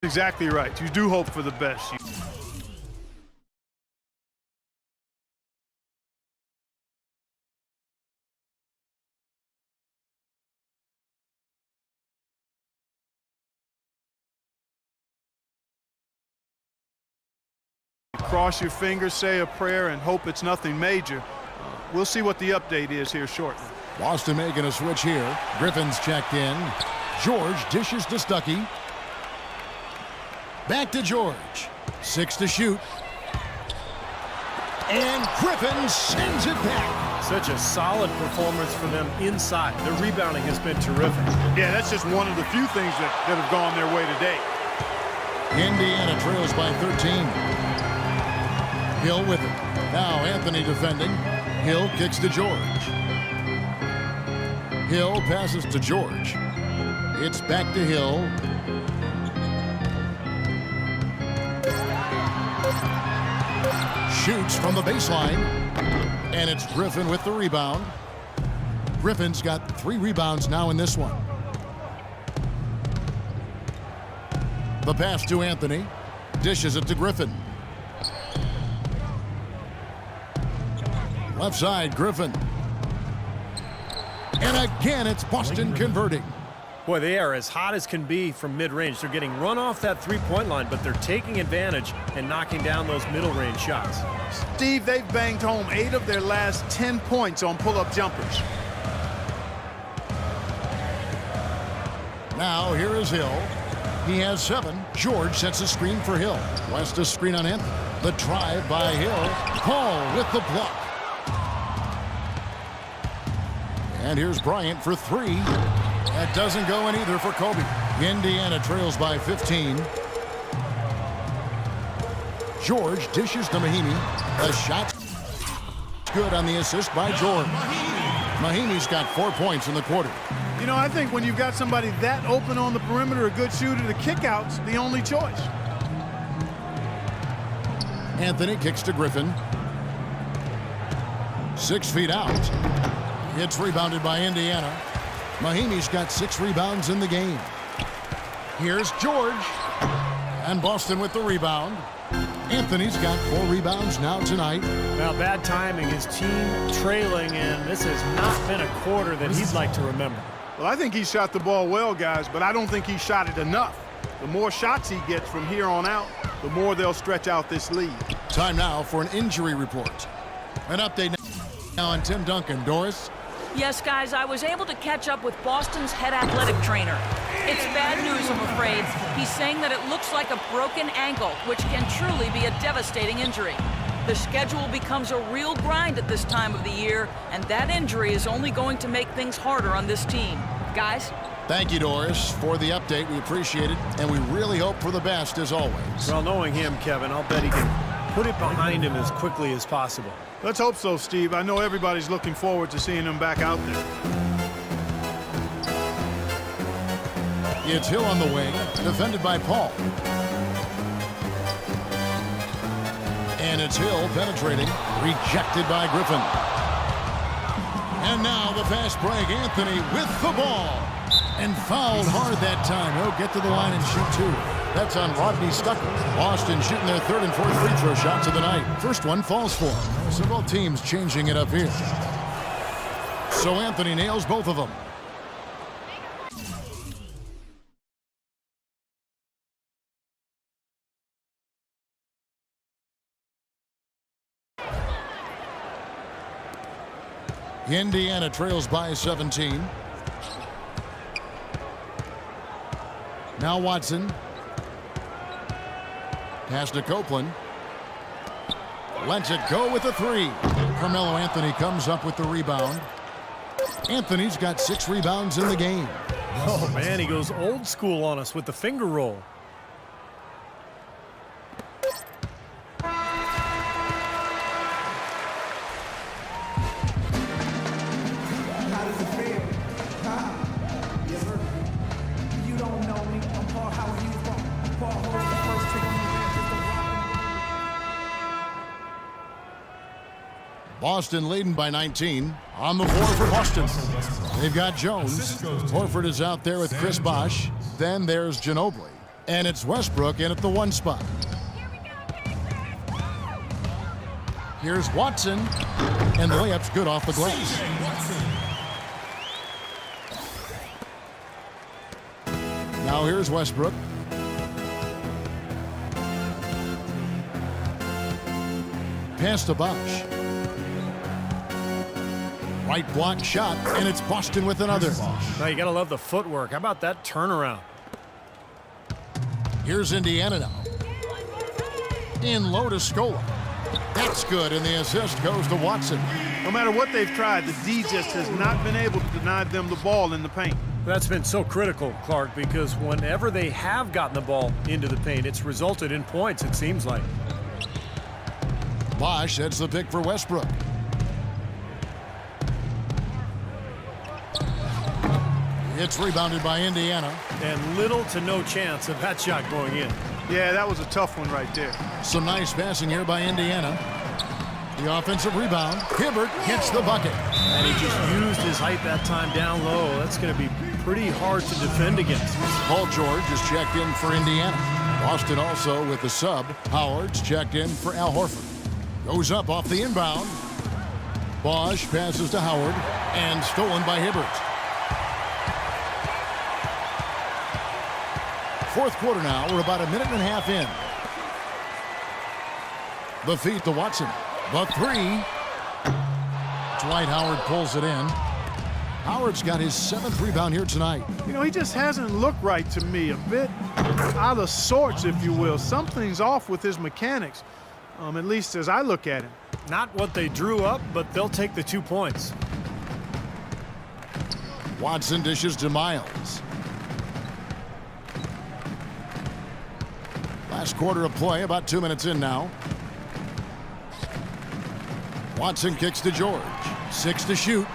Exactly right. You do hope for the best. Cross your fingers, say a prayer, and hope it's nothing major. We'll see what the update is here shortly. Boston making a switch here. Griffin's checked in. George dishes to Stuckey. Back to George. 6 to shoot. And Griffin sends it back. Such a solid performance for them inside. The rebounding has been terrific. Yeah, that's just one of the few things that have gone their way today. Indiana trails by 13. Hill with it. Now Anthony defending. Hill kicks to George. Hill passes to George. It's back to Hill. Shoots from the baseline. And it's Griffin with the rebound. Griffin's got 3 rebounds now in this one. The pass to Anthony. Dishes it to Griffin. Left side, Griffin. And again, it's Boston converting. Boy, they are as hot as can be from mid-range. They're getting run off that three-point line, but they're taking advantage and knocking down those middle-range shots. Steve, they've banged home 8 of their last 10 points on pull-up jumpers. Now, here is Hill. He has 7. George sets a screen for Hill. West a screen on Anthony. The drive by Hill. Paul with the block. And here's Bryant for 3. That doesn't go in either for Kobe. Indiana trails by 15. George dishes to Mahinmi. The shot good on the assist by George. Mahinmi's got 4 points in the quarter. You know, I think when you've got somebody that open on the perimeter, a good shooter, the kick-out's the only choice. Anthony kicks to Griffin. 6 feet out. It's rebounded by Indiana. Mahinmi's got 6 rebounds in the game. Here's George. And Boston with the rebound. Anthony's got 4 rebounds now tonight. Now, bad timing. His team trailing, and this has not been a quarter that he'd like to remember. Well, I think he shot the ball well, guys, but I don't think he shot it enough. The more shots he gets from here on out, the more they'll stretch out this lead. Time now for an injury report. An update now on Tim Duncan. Doris? Yes, guys, I was able to catch up with Boston's head athletic trainer. It's bad news, I'm afraid. He's saying that it looks like a broken ankle, which can truly be a devastating injury. The schedule becomes a real grind at this time of the year, and that injury is only going to make things harder on this team. Guys? Thank you, Doris, for the update. We appreciate it, and we really hope for the best as always. Well, knowing him, Kevin, I'll bet he can put it behind him as quickly as possible. Let's hope so, Steve. I know everybody's looking forward to seeing him back out there. It's Hill on the wing, defended by Paul. And it's Hill penetrating, rejected by Griffin. And now the fast break, Anthony with the ball. And fouled hard that time. He'll get to the line and shoot 2. That's on Rodney Stuckey. Boston shooting their 3rd and 4th free throw shots of the night. First one falls for him. Several teams changing it up here. So Anthony nails both of them. Indiana trails by 17. Now Watson. Pass to Copeland. Lets it go with a 3. Carmelo Anthony comes up with the rebound. Anthony's got 6 rebounds in the game. Oh, man, he goes old school on us with the finger roll. Boston leading by 19. On the floor for Boston. They've got Jones. Horford is out there with Chris Bosh. Then there's Ginobili. And it's Westbrook in at the 1 spot. Here's Watson, and the layup's good off the glass. Now here's Westbrook. Pass to Bosch. Right block shot, and it's Boston with another. Now you gotta love the footwork. How about that turnaround? Here's Indiana now. In low to Scola. That's good, and the assist goes to Watson. No matter what they've tried, the D just has not been able to deny them the ball in the paint. That's been so critical, Clark, because whenever they have gotten the ball into the paint, it's resulted in points, it seems like. Bosch sets the pick for Westbrook. It's rebounded by Indiana. And little to no chance of that shot going in. Yeah, that was a tough one right there. Some nice passing here by Indiana. The offensive rebound. Hibbert hits the bucket. And he just used his height that time down low. That's going to be pretty hard to defend against. Paul George is checked in for Indiana. Boston also with the sub. Howard's checked in for Al Horford. Goes up off the inbound. Bosch passes to Howard and stolen by Hibbert. Fourth quarter now. We're about a minute and a half in. The feed to Watson. The three. Dwight Howard pulls it in. Howard's got his 7th rebound here tonight. You know, he just hasn't looked right to me. A bit out of sorts, if you will. Something's off with his mechanics, at least as I look at him. Not what they drew up, but they'll take the 2 points. Watson dishes to Miles. Last quarter of play, about 2 minutes in now. Watson kicks to George. 6 to shoot.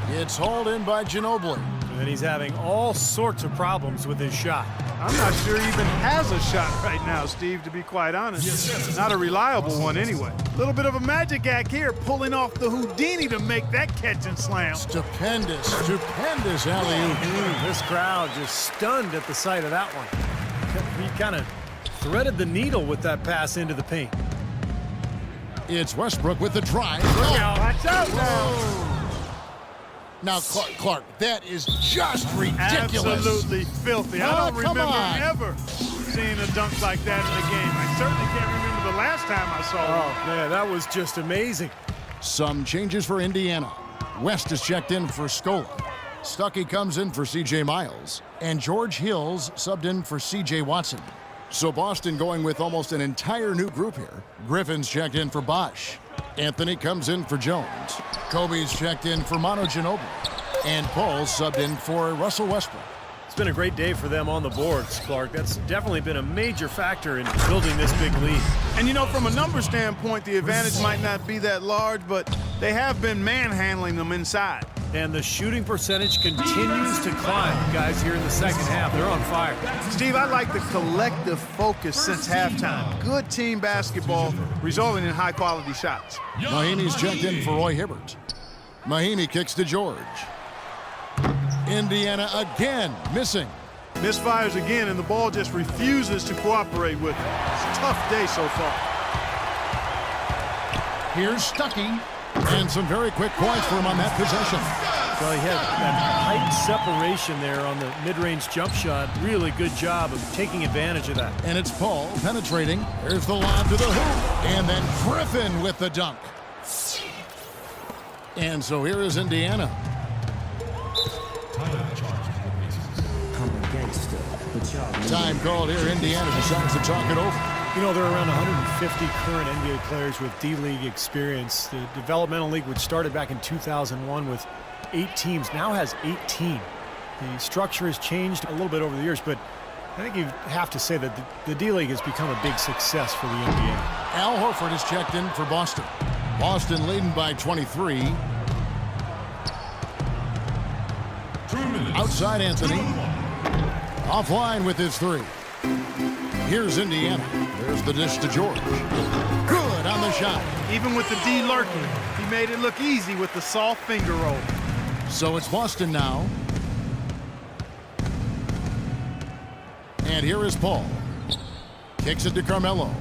It's hauled in by Ginobili. And he's having all sorts of problems with his shot. I'm not sure he even has a shot right now, Steve, to be quite honest. Not a reliable one anyway. A little bit of a magic act here, pulling off the Houdini to make that catch and slam. Stupendous alley-oop. This crowd just stunned at the sight of that one. He kind of threaded the needle with that pass into the paint. It's Westbrook with the drive. Watch out now. Now, Clark, that is just ridiculous. Absolutely filthy. I don't remember ever seeing a dunk like that in the game. I certainly can't remember the last time I saw it. Oh, man, that was just amazing. Some changes for Indiana. West is checked in for Scola. Stuckey comes in for C.J. Miles. And George Hills subbed in for C.J. Watson. So Boston going with almost an entire new group here. Griffin's checked in for Bosch. Anthony comes in for Jones. Kobe's checked in for Manu Ginobili. And Paul subbed in for Russell Westbrook. It's been a great day for them on the boards, Clark. That's definitely been a major factor in building this big lead. And you know, from a number standpoint, the advantage might not be that large, but they have been manhandling them inside. And the shooting percentage continues to climb, guys, here in the second half. They're on fire. Steve, I like the collective focus since halftime. Good team basketball resulting in high-quality shots. Mahinmi's checked in for Roy Hibbert. Mahinmi kicks to George. Indiana again missing. Misfires again, and the ball just refuses to cooperate with it. It's a tough day so far. Here's Stuckey. And some very quick points for him on that possession. Well, he had that height separation there on the mid-range jump shot. Really good job of taking advantage of that. And it's Paul penetrating. There's the lob to the hoop. And then Griffin with the dunk. And so here is Indiana. Time called here. Indiana decides to talk it over. You know, there are around 150 current NBA players with D-League experience. The developmental league, which started back in 2001 with 8 teams, now has 18. The structure has changed a little bit over the years, but I think you have to say that the D-League has become a big success for the NBA. Al Horford is checked in for Boston. Boston leading by 23. Outside Anthony. Offline with his 3. Here's Indiana. There's the dish to George. Good on the shot. Even with the D lurking, he made it look easy with the soft finger roll. So it's Boston now. And here is Paul. Kicks it to Carmelo.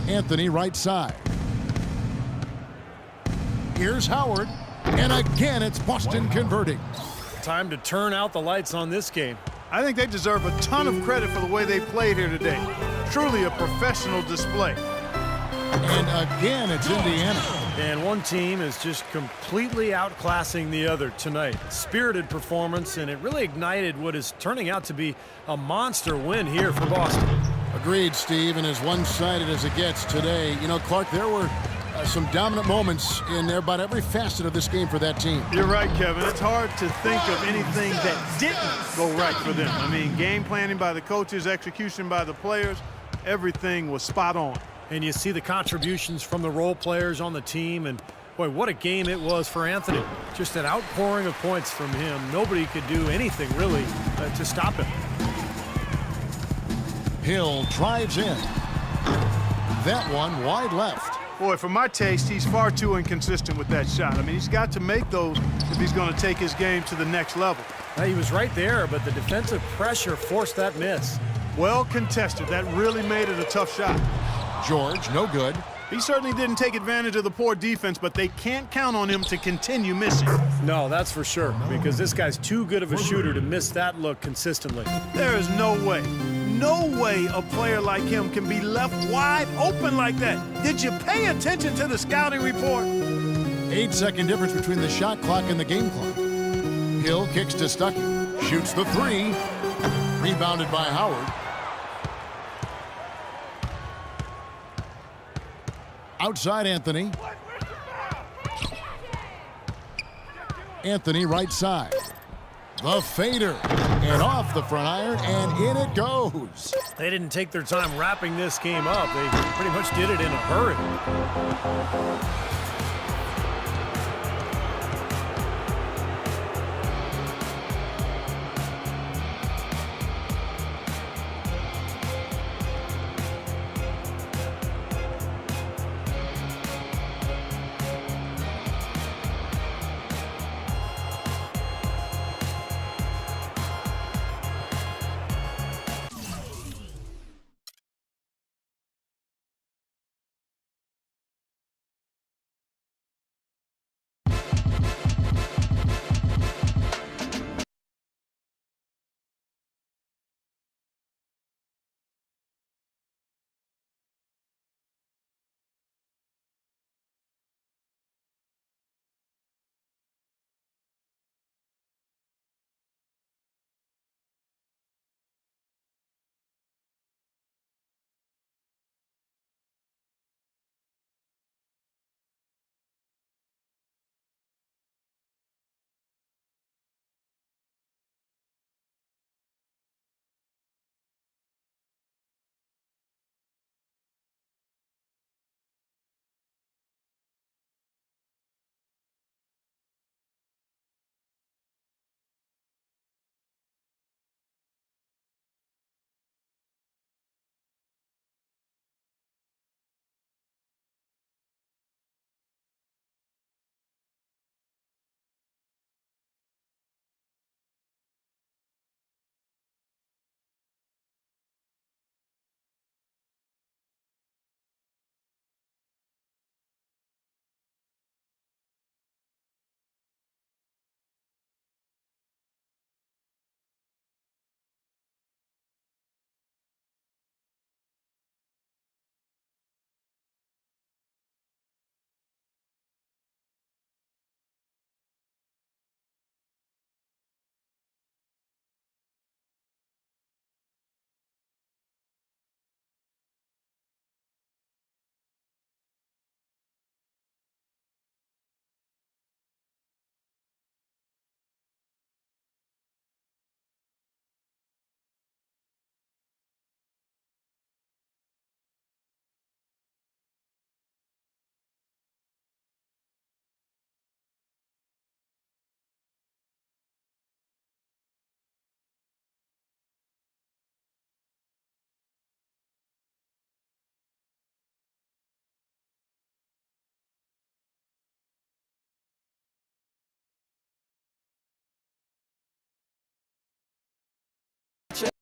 Anthony right side. Here's Howard. And again, it's Boston converting. Time to turn out the lights on this game. I think they deserve a ton of credit for the way they played here today. Truly a professional display. And again, it's Indiana. And one team is just completely outclassing the other tonight. Spirited performance, and it really ignited what is turning out to be a monster win here for Boston. Agreed, Steve, and as one-sided as it gets today. You know, Clark, there were some dominant moments in about every facet of this game for that team. You're right, Kevin. It's hard to think of anything that didn't go right for them. I mean, game planning by the coaches, execution by the players, everything was spot on. And you see the contributions from the role players on the team, and boy, what a game it was for Anthony. Just an outpouring of points from him. Nobody could do anything really to stop him. Hill drives in. That one wide left. Boy, for my taste, he's far too inconsistent with that shot. I mean, he's got to make those if he's going to take his game to the next level. Now, he was right there, but the defensive pressure forced that miss. Well contested. That really made it a tough shot. George, no good. He certainly didn't take advantage of the poor defense, but they can't count on him to continue missing. No, that's for sure, because this guy's too good of a shooter to miss that look consistently. There is no way a player like him can be left wide open like that. Did you pay attention to the scouting report? 8-second difference between the shot clock and the game clock. Hill kicks to Stuckey. Shoots the three. Rebounded by Howard. Outside Anthony. Anthony right side. The fader. And off the front iron, and in it goes. They didn't take their time wrapping this game up. They pretty much did it in a hurry.